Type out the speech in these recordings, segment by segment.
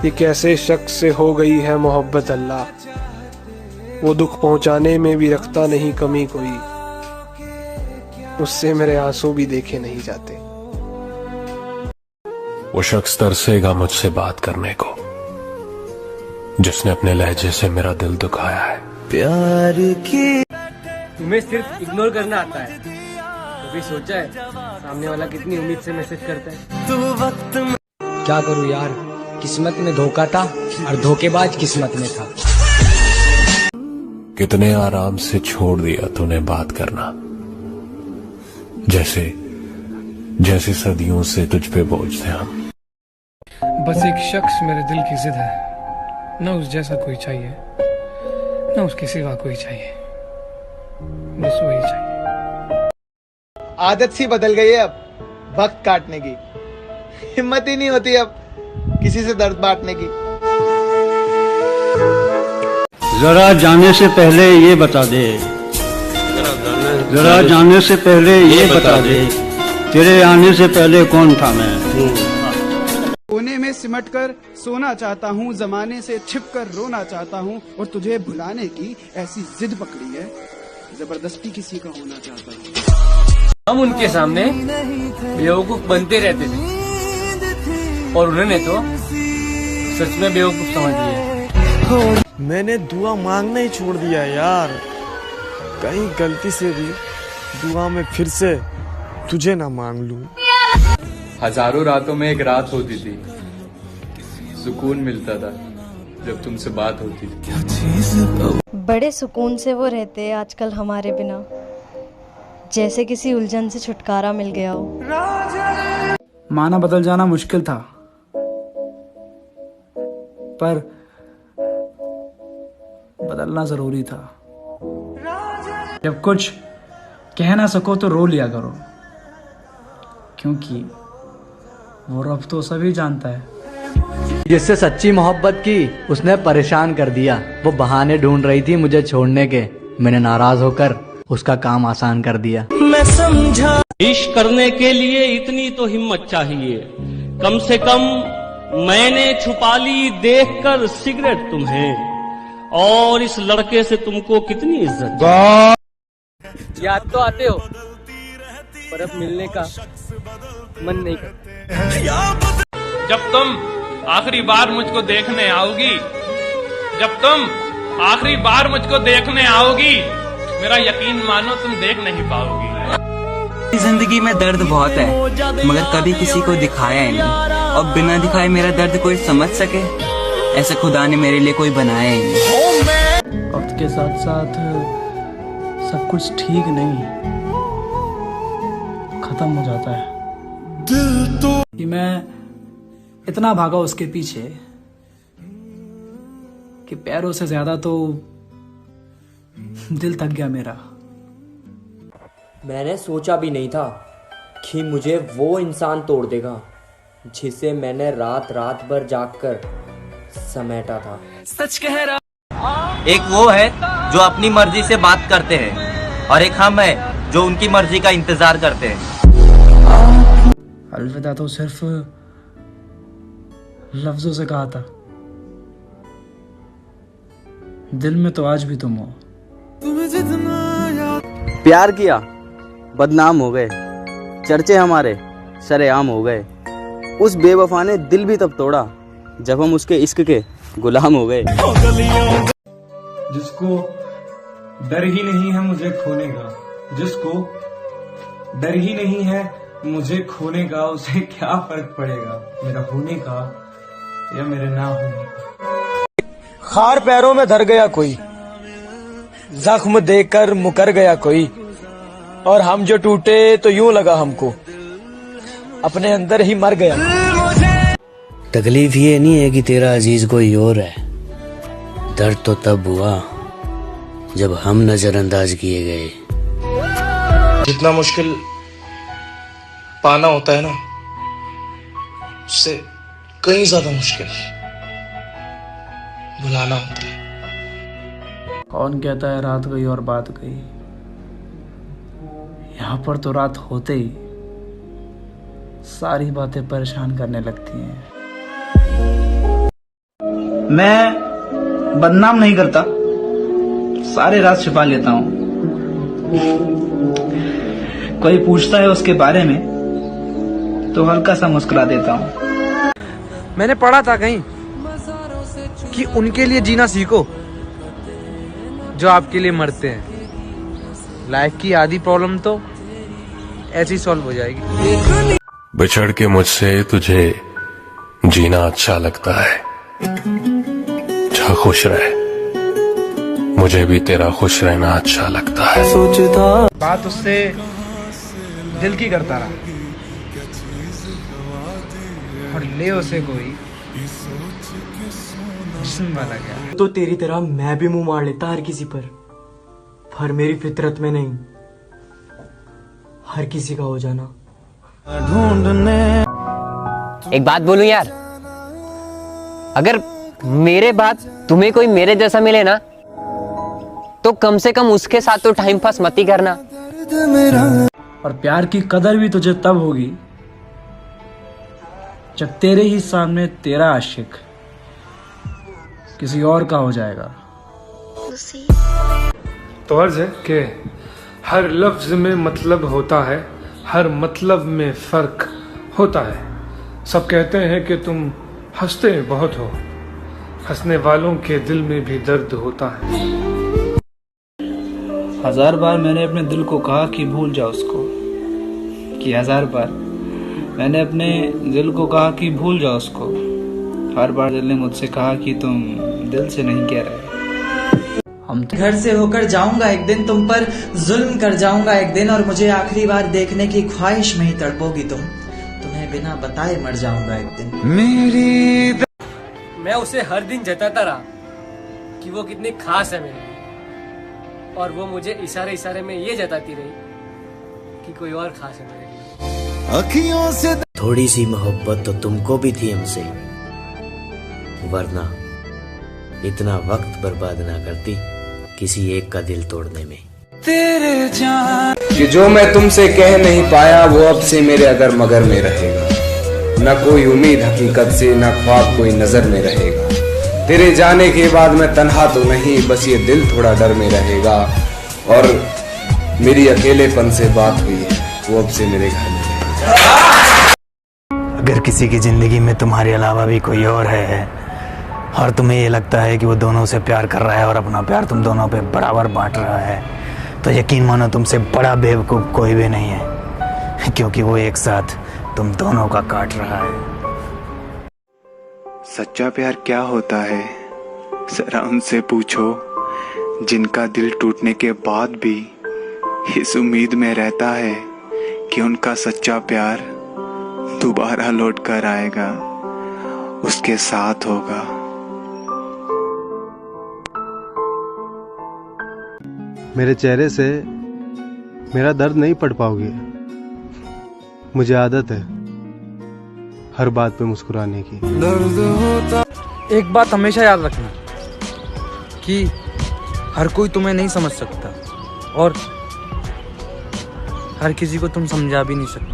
ये कैसे शख्स से हो गई है मोहब्बत अल्लाह, वो दुख पहुंचाने में भी रखता नहीं कमी कोई, उससे मेरे आंसू भी देखे नहीं जाते। वो शख्स तरसेगा मुझसे बात करने को, जिसने अपने लहजे से मेरा दिल दुखाया है। प्यार की तुम्हें सिर्फ इग्नोर करना आता है, कभी सोचा है सामने वाला कितनी उम्मीद से मैसेज करता है? तू वक्त में क्या करूं यार, किस्मत में धोखा था और धोखेबाज किस्मत में था। कितने आराम से छोड़ दिया तूने बात करना, जैसे जैसे सदियों से तुझ पे बोझ थे हम। बस एक शख्स मेरे दिल की जिद है, न उस जैसा कोई चाहिए न उसके सिवा कोई चाहिए, बस वही चाहिए। आदत सी बदल गई है अब वक्त काटने की, हिम्मत ही नहीं होती अब किसी से दर्द बांटने की। जरा जाने से पहले ये बता दे, जरा जाने से पहले ये बता दे, तेरे आने से पहले कौन था मैं। कोने में सिमट कर सोना चाहता हूँ, जमाने से छिप कर रोना चाहता हूँ, और तुझे भुलाने की ऐसी जिद पकड़ी है, जबरदस्ती किसी का होना चाहता हूँ। हम उनके सामने बेवकूफ बनते रहते थे और उन्होंने तो सच में बेवकूफ समझ लिया। मैंने दुआ मांगना ही छोड़ दिया यार, कहीं गलती से भी दुआ में फिर से तुझे ना मांग लूं। हजारों रातों में एक रात होती थी, सुकून मिलता था जब तुमसे बात होती थी। बड़े सुकून से वो रहते आजकल हमारे बिना, जैसे किसी उलझन से छुटकारा मिल गया हो। माना बदल जाना मुश्किल था, पर बदलना जरूरी था। जब कुछ कह ना सको तो रो लिया करो, क्योंकि वो रब तो सभी जानता है। जिससे सच्ची मोहब्बत की उसने परेशान कर दिया, वो बहाने ढूंढ रही थी मुझे छोड़ने के, मैंने नाराज होकर उसका काम आसान कर दिया। मैं समझा इश्क करने के लिए इतनी तो हिम्मत चाहिए, कम से कम मैंने छुपा ली देखकर सिगरेट तुम्हें, और इस लड़के से तुमको कितनी इज्जत। याद तो आते हो पर अब मिलने का मन नहीं करता। जब तुम आखिरी बार मुझको देखने आओगी, जब तुम आखिरी बार मुझको देखने आओगी, मेरा यकीन मानो तुम देख नहीं पाओगी। जिंदगी में दर्द बहुत है, मगर कभी किसी को दिखाया ही नहीं, और बिना दिखाए मेरा दर्द कोई समझ सके, ऐसे खुदा ने मेरे लिए कोई बनाया ही नहीं। वक्त के साथ साथ सब कुछ ठीक नहीं खत्म हो जाता है। कि मैं इतना भागा उसके पीछे कि पैरों से ज्यादा तो दिल थक गया मेरा। मैंने सोचा भी नहीं था कि मुझे वो इंसान तोड़ देगा जिसे मैंने रात रात भर जागकर समेटा था। सच कह रहा। एक वो है जो अपनी मर्जी से बात करते हैं, और एक हम है जो उनकी मर्जी का इंतजार करते हैं। अलविदा तो सिर्फ लफ्जों से कहा था, दिल में तो आज भी तुम हो। प्यार किया, बदनाम हो गए, चर्चे हमारे सरेआम हो गए। उस बेवफा ने दिल भी तब तोड़ा जब हम उसके इश्क के गुलाम हो गए। जिसको डर ही नहीं है मुझे खोने का, जिसको डर ही नहीं है मुझे खोने का, उसे क्या फर्क पड़ेगा मेरा होने का या मेरे ना होने का। खार पैरों में धर गया कोई, जख्म देकर मुकर गया कोई, और हम जो टूटे तो यूं लगा हमको अपने अंदर ही मर गया। तकलीफ ये नहीं है कि तेरा अजीज कोई और है, दर्द तो तब हुआ जब हम नजरअंदाज किए गए। जितना मुश्किल पाना होता है ना, उससे कहीं ज्यादा मुश्किल भुलाना होता है। कौन कहता है रात गई और बात गई, यहाँ पर तो रात होते ही सारी बातें परेशान करने लगती हैं। मैं बदनाम नहीं करता, सारे राज छिपा लेता हूँ। कोई पूछता है उसके बारे में तो हल्का सा मुस्कुरा देता हूँ। मैंने पढ़ा था कहीं कि उनके लिए जीना सीखो जो आपके लिए मरते हैं। लाइफ की आधी प्रॉब्लम तो ऐसी सॉल्व हो जाएगी। बिछड़ के मुझसे तुझे जीना अच्छा लगता है, जा खुश रहे, मुझे भी तेरा खुश रहना अच्छा लगता है। सोचता बात उससे दिल की करता रहा और ले उसे कोई जिस्म वाला गया। तो तेरी तरह मैं भी मुंह मार लेता हर किसी पर मेरी फितरत में नहीं हर किसी का हो जाना। एक बात बोलूं यार, अगर मेरे बाद तुम्हें कोई मेरे जैसा मिले ना तो कम से कम उसके साथ तो टाइम पास मत ही करना। और प्यार की कदर भी तुझे तब होगी जब तेरे ही सामने तेरा आशिक किसी और का हो जाएगा। तो अर्ज है कि हर लफ्ज में मतलब होता है, हर मतलब में फर्क होता है। सब कहते हैं कि तुम हंसते बहुत हो, हंसने वालों के दिल में भी दर्द होता है। 1000 बार मैंने अपने दिल को कहा कि भूल जा उसको, कि 1000 बार मैंने अपने दिल को कहा कि भूल जा उसको। हर बार दिल ने मुझसे कहा कि तुम दिल से नहीं कह रहे। हम घर से होकर जाऊंगा एक दिन, तुम पर जुल्म कर जाऊंगा एक दिन, और मुझे आखिरी बार देखने की ख्वाहिश में ही तड़पोगी तुम। तुम्हें बिना बताए मर जाऊंगा एक दिन। मैं उसे हर दिन जताता रहा कि वो कितनी खास है मेरे लिए, और वो मुझे इशारे इशारे में ये जताती रही कि कोई और खास है मेरे लिए। अखियों से थोड़ी सी मोहब्बत तो तुमको भी थी हमसे, वरना इतना वक्त बर्बाद ना करती किसी एक का दिल तोड़ने में। तेरे जान कि जो मैं तुमसे कह नहीं पाया वो अब से मेरे अगर मगर में रहेगा। न कोई उम्मीद हकीकत से, न ख्वाब कोई नजर में रहेगा। तेरे जाने के बाद मैं तन्हा तो नहीं, बस ये दिल थोड़ा डर में रहेगा। और मेरी अकेलेपन से बात हुई है, वो अब से मेरे घर में रहेगा। अगर किसी की जिंदगी में तुम्हारे अलावा भी कोई और है और तुम्हें ये लगता है कि वो दोनों से प्यार कर रहा है और अपना प्यार तुम दोनों पे बराबर बांट रहा है, तो यकीन मानो तुमसे बड़ा बेवकूफ कोई भी नहीं है, क्योंकि वो एक साथ तुम दोनों का काट रहा है। सच्चा प्यार क्या होता है जरा उनसे पूछो, जिनका दिल टूटने के बाद भी इस उम्मीद में रहता है कि उनका सच्चा प्यार दोबारा लौट कर आएगा, उसके साथ होगा। मेरे चेहरे से मेरा दर्द नहीं पढ़ पाओगे, मुझे आदत है हर बात पे मुस्कुराने की। एक बात हमेशा याद रखना कि हर कोई तुम्हें नहीं समझ सकता और हर किसी को तुम समझा भी नहीं सकते।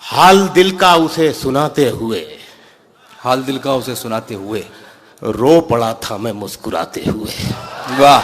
हाल दिल का उसे सुनाते हुए रो पड़ा था मैं मुस्कुराते हुए। वाह।